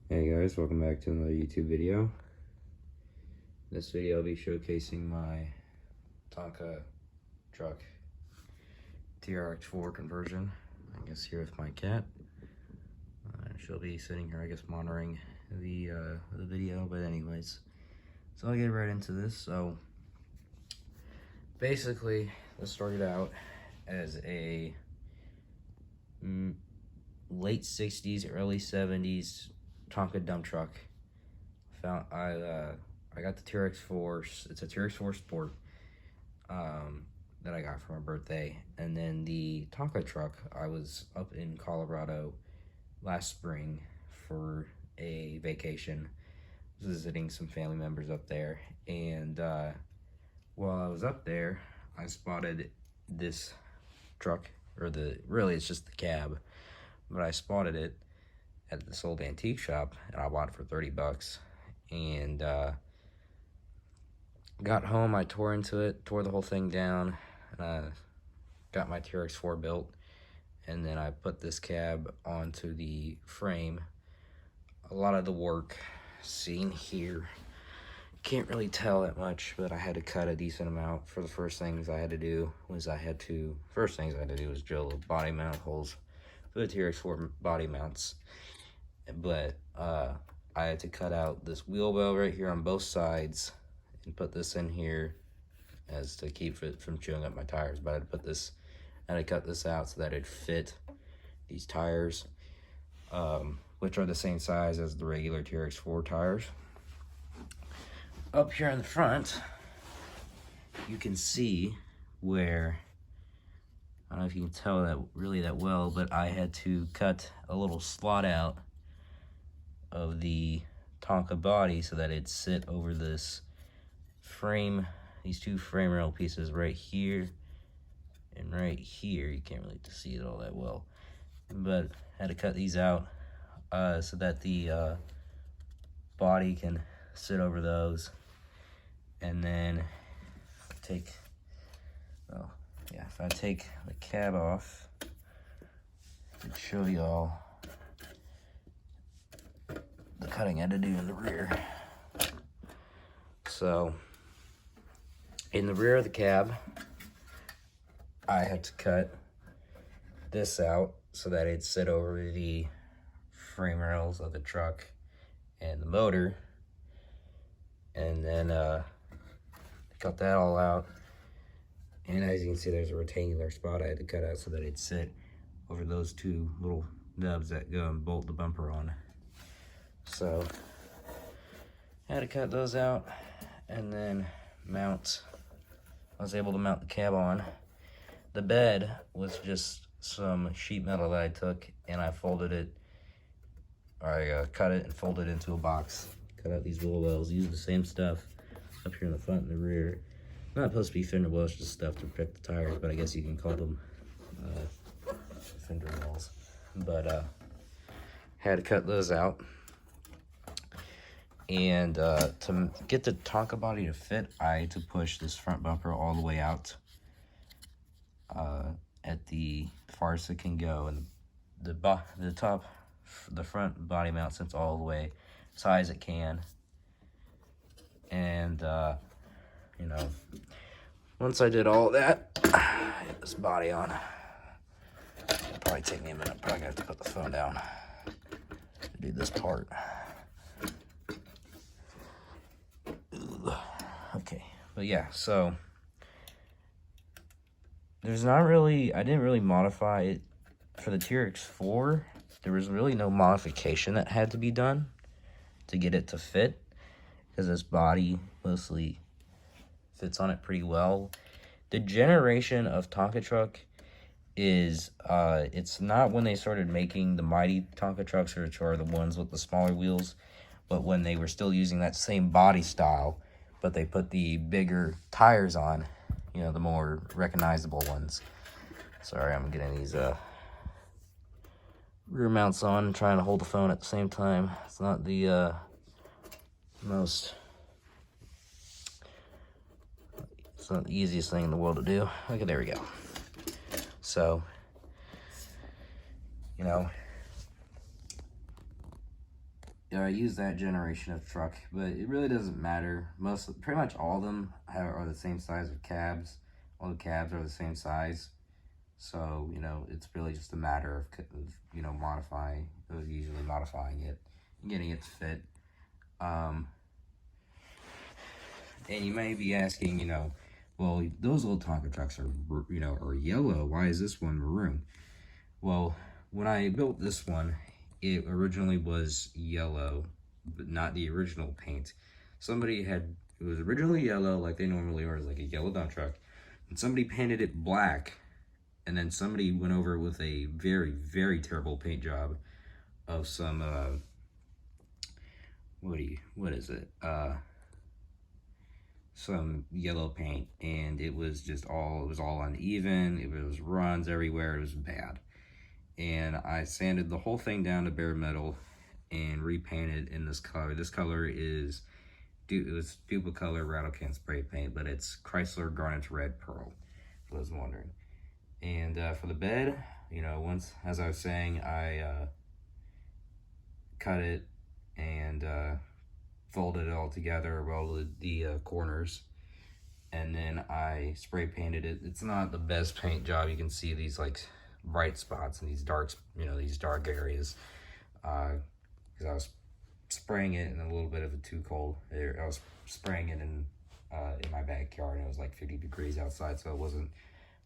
Hey guys, welcome back to another YouTube video. This video I'll be showcasing my Tonka truck TRX4 conversion. I guess here with my cat. She'll be sitting here, I guess, monitoring the video. But anyways, so I'll get right into this. So basically, this started out as a late 60s, early 70s Tonka dump truck. I got the TRX4. It's a TRX4 Sport that I got for my birthday. And then the Tonka truck, I was up in Colorado last spring for a vacation, visiting some family members up there. And while I was up there, I spotted this truck, or really it's just the cab, but I spotted it at this old antique shop, and I bought it for 30 bucks. And got home, I tore into it, tore the whole thing down, got my TRX4 built, and then I put this cab onto the frame. A lot of the work seen here, can't really tell that much, but I had to cut a decent amount. For the first things I had to do was drill the body mount holes for the TRX4 body mounts. But I had to cut out this wheel well right here on both sides and put this in here as to keep it from chewing up my tires. But I had to cut this out so that it'd fit these tires, which are the same size as the regular TRX4 tires. Up here in the front, you can see where, I don't know if you can tell that really that well, but I had to cut a little slot out of the Tonka body so that it'd sit over this frame, these two frame rail pieces right here and right here. You can't really see it all that well, but I had to cut these out so that the body can sit over those. And then if I take the cab off, I can show y'all the cutting I had to do in the rear. So in the rear of the cab, I had to cut this out so that it'd sit over the frame rails of the truck and the motor. And then cut that all out. And as you can see, there's a rectangular spot I had to cut out so that it'd sit over those two little nubs that go and bolt the bumper on. So I had to cut those out and then I was able to mount the cab on. The bed was just some sheet metal that I took and I folded it, or I cut it and folded it into a box. Cut out these wheel wells, used the same stuff up here in the front and the rear. Not supposed to be fender wells, just stuff to protect the tires, but I guess you can call them fender wells. But had to cut those out. And to get the Tonka body to fit, I had to push this front bumper all the way out at the farthest it can go, and the front body mount sits all the way as high as it can. And once I did all that, I hit this body on. It'll probably take me a minute. Probably gonna have to put the phone down to do this part. Okay, but yeah, so I didn't really modify it for the TRX4. There was really no modification that had to be done to get it to fit, because this body mostly fits on it pretty well. The generation of Tonka truck is, it's not when they started making the mighty Tonka trucks, which are the ones with the smaller wheels, but when they were still using that same body style, but they put the bigger tires on, the more recognizable ones. Sorry, I'm getting these rear mounts on, trying to hold the phone at the same time. It's not the it's not the easiest thing in the world to do. Okay, there we go. So, I use that generation of truck, but it really doesn't matter. Pretty much all of them are the same size of cabs. All the cabs are the same size. So, you know, it's really just a matter of you know, usually modifying it and getting it to fit. And you may be asking, you know, well, those little Tonka trucks are, you know, are yellow. Why is this one maroon? Well, when I built this one, it originally was yellow, but not the original paint. It was originally yellow like they normally are, like a yellow dump truck. And somebody painted it black, and then somebody went over with a very, very terrible paint job of some, what is it? Some yellow paint, and it was all uneven. It was runs everywhere. It was bad. And I sanded the whole thing down to bare metal and repainted in this color. This color is, it was Dupa Color Rattle Can Spray Paint, but it's Chrysler Garnet Red Pearl, if I was wondering. And for the bed, you know, as I was saying, I cut it and folded it all together, welded the corners, and then I spray painted it. It's not the best paint job. You can see these like bright spots and these dark, you know, these dark areas, because I was spraying it in a little bit of a too cold. I was spraying it in my backyard, and it was like 50 degrees outside, so it wasn't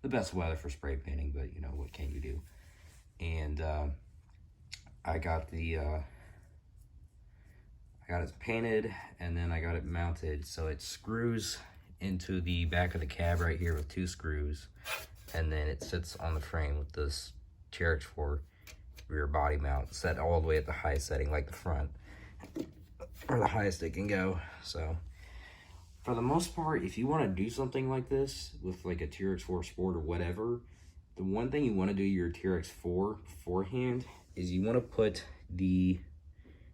the best weather for spray painting, but you know, what can you do? And I got it painted, and then I got it mounted, so it screws into the back of the cab right here with 2 screws, and then it sits on the frame with this TRX4 rear body mount set all the way at the highest setting, like the front, or the highest it can go. So for the most part, if you want to do something like this with like a TRX4 Sport or whatever, the one thing you want to do your TRX4 beforehand is you want to put the,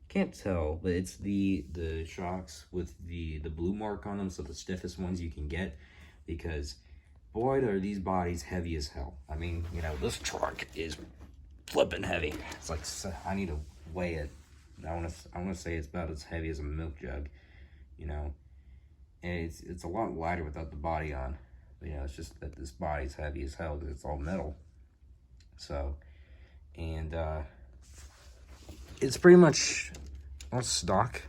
can't tell, but it's the shocks with the blue mark on them, so the stiffest ones you can get, because boy, are these bodies heavy as hell. I mean, you know, this truck is flipping heavy. It's like, I need to weigh it. I want to say it's about as heavy as a milk jug, you know. And it's a lot lighter without the body on. But, you know, it's just that this body's heavy as hell because it's all metal. So, and it's pretty much on stock.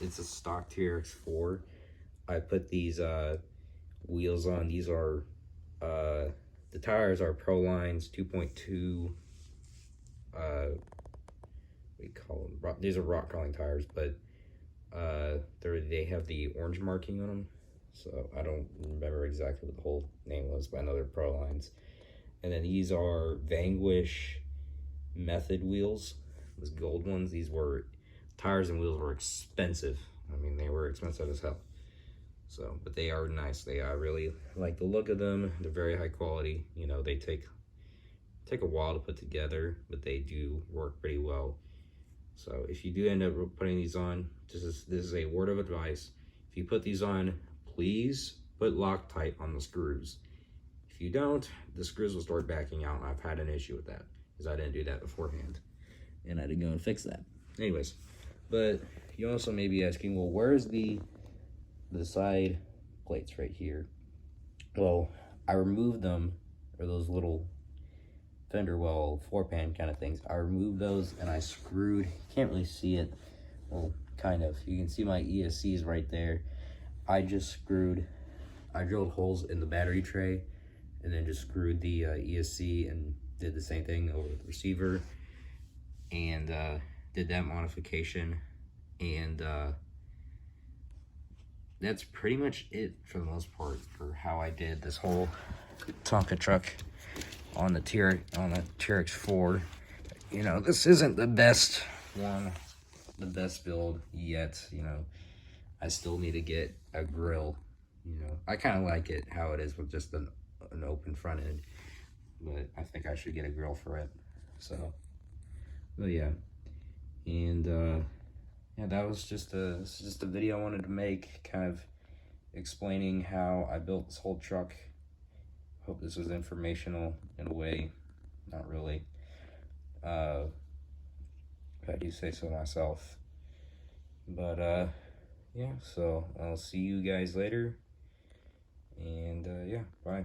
It's a stock TRX4. I put these wheels on. These are the tires are Prolines 2.2. What do you call them? These are rock crawling tires, but they have the orange marking on them, so I don't remember exactly what the whole name was, but I know they're Prolines. And then these are Vanquish Method wheels, those gold ones. These were, tires and wheels were expensive. I mean, they were expensive as hell. So, but they are nice. I really like the look of them. They're very high quality. You know, they take a while to put together, but they do work pretty well. So if you do end up putting these on, this is a word of advice. If you put these on, please put Loctite on the screws. If you don't, the screws will start backing out. I've had an issue with that because I didn't do that beforehand, and I had to go and fix that. Anyways, but you also may be asking, well, where's the side plates right here? Well, I removed them, or those little fender well 4-pan kind of things. I removed those and I screwed, you can't really see it, well, kind of, you can see my ESCs right there. I drilled holes in the battery tray and then just screwed the ESC and did the same thing over the receiver, and did that modification, and that's pretty much it for the most part for how I did this whole Tonka truck on the TRX4. You know, this isn't the best one, the best build yet. You know, I still need to get a grill. You know, I kind of like it how it is with just an open front end, but I think I should get a grill for it. So, but yeah, and yeah, that was just a video I wanted to make, kind of explaining how I built this whole truck. Hope this was informational in a way. Not really. if I do say so myself. But yeah, so I'll see you guys later, and yeah, bye.